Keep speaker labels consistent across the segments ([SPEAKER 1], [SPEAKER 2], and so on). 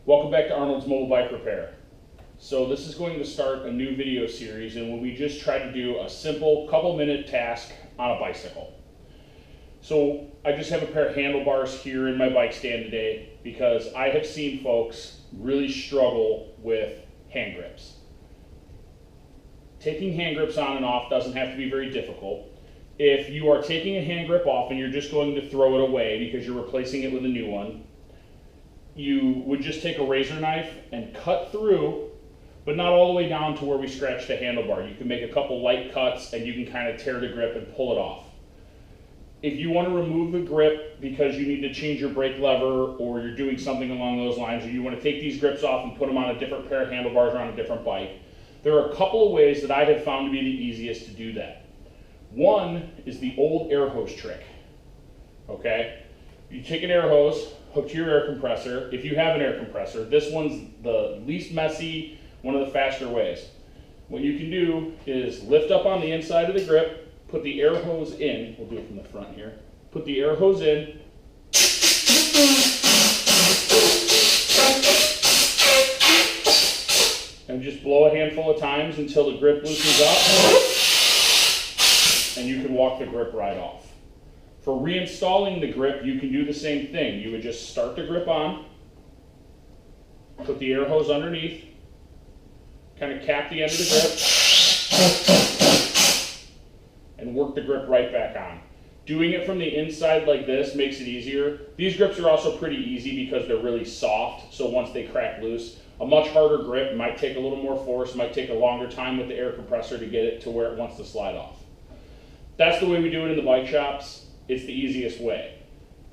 [SPEAKER 1] Welcome back to Arnold's Mobile Bike Repair. So this is going to start a new video series and when we just try to do a simple couple-minute task on a bicycle. So I just have a pair of handlebars here in my bike stand today because I have seen folks really struggle with hand grips. Taking hand grips on and off doesn't have to be very difficult. If you are taking a hand grip off and you're just going to throw it away because you're replacing it with a new one, you would just take a razor knife and cut through, but not all the way down to where we scratch the handlebar. You can make a couple light cuts and you can kind of tear the grip and pull it off. If you want to remove the grip because you need to change your brake lever or you're doing something along those lines, or you want to take these grips off and put them on a different pair of handlebars or on a different bike, there are a couple of ways that I have found to be the easiest to do that. One is the old air hose trick. Okay? You take an air hose, hook to your air compressor. If you have an air compressor, this one's the least messy, one of the faster ways. What you can do is lift up on the inside of the grip, put the air hose in. We'll do it from the front here. Put the air hose in. And just blow a handful of times until the grip loosens up. And you can walk the grip right off. For reinstalling the grip, you can do the same thing. You would just start the grip on, put the air hose underneath, kind of cap the end of the grip, and work the grip right back on. Doing it from the inside like this makes it easier. These grips are also pretty easy because they're really soft, so once they crack loose, a much harder grip might take a little more force, might take a longer time with the air compressor to get it to where it wants to slide off. That's the way we do it in the bike shops. It's the easiest way.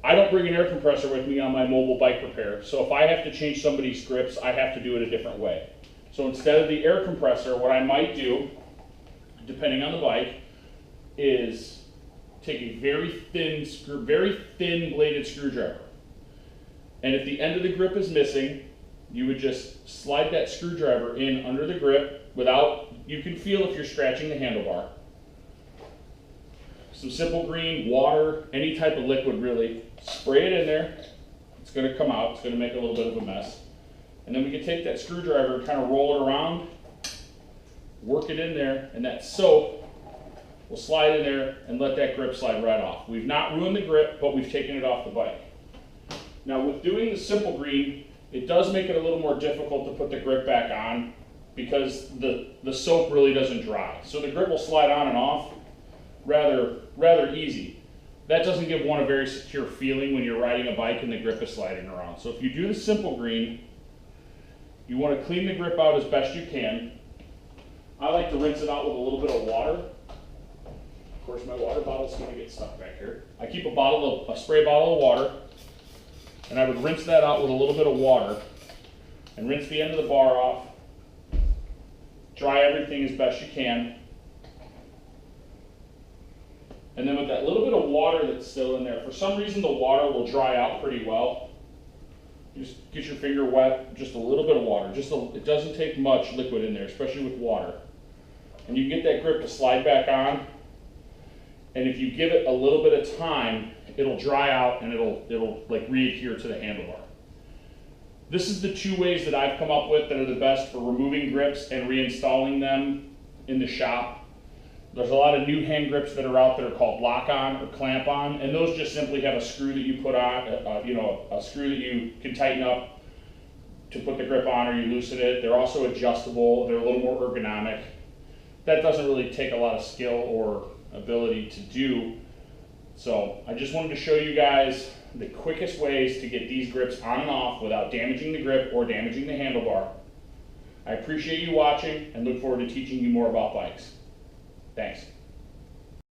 [SPEAKER 1] I don't bring an air compressor with me on my mobile bike repair, so if I have to change somebody's grips, I have to do it a different way. So instead of the air compressor, what I might do, depending on the bike, is take a very thin bladed screwdriver. And if the end of the grip is missing, you would just slide that screwdriver in under the grip without, you can feel if you're scratching the handlebar. Some simple green, water, any type of liquid really. Spray it in there. It's going to come out. It's going to make a little bit of a mess. And then we can take that screwdriver and kind of roll it around, work it in there, and that soap will slide in there and let that grip slide right off. We've not ruined the grip, but we've taken it off the bike. Now with doing the simple green, it does make it a little more difficult to put the grip back on because the soap really doesn't dry. So the grip will slide on and off rather easy. That doesn't give one a very secure feeling when you're riding a bike and the grip is sliding around. So if you do the simple green, you want to clean the grip out as best you can. I like to rinse it out with a little bit of water. Of course, my water bottle is going to get stuck back here. I keep a spray bottle of water, and I would rinse that out with a little bit of water and rinse the end of the bar off. Dry everything as best you can. And then with that little bit of water that's still in there, for some reason the water will dry out pretty well. Just get your finger wet, just a little bit of water. It doesn't take much liquid in there, especially with water. And you get that grip to slide back on. And if you give it a little bit of time, it'll dry out and it'll like re-adhere to the handlebar. This is the two ways that I've come up with that are the best for removing grips and reinstalling them in the shop. There's a lot of new hand grips that are out there called lock-on or clamp-on, and those just simply have a screw that you put on, a screw that you can tighten up to put the grip on or you loosen it. They're also adjustable. They're a little more ergonomic. That doesn't really take a lot of skill or ability to do. So I just wanted to show you guys the quickest ways to get these grips on and off without damaging the grip or damaging the handlebar. I appreciate you watching and look forward to teaching you more about bikes. Thanks.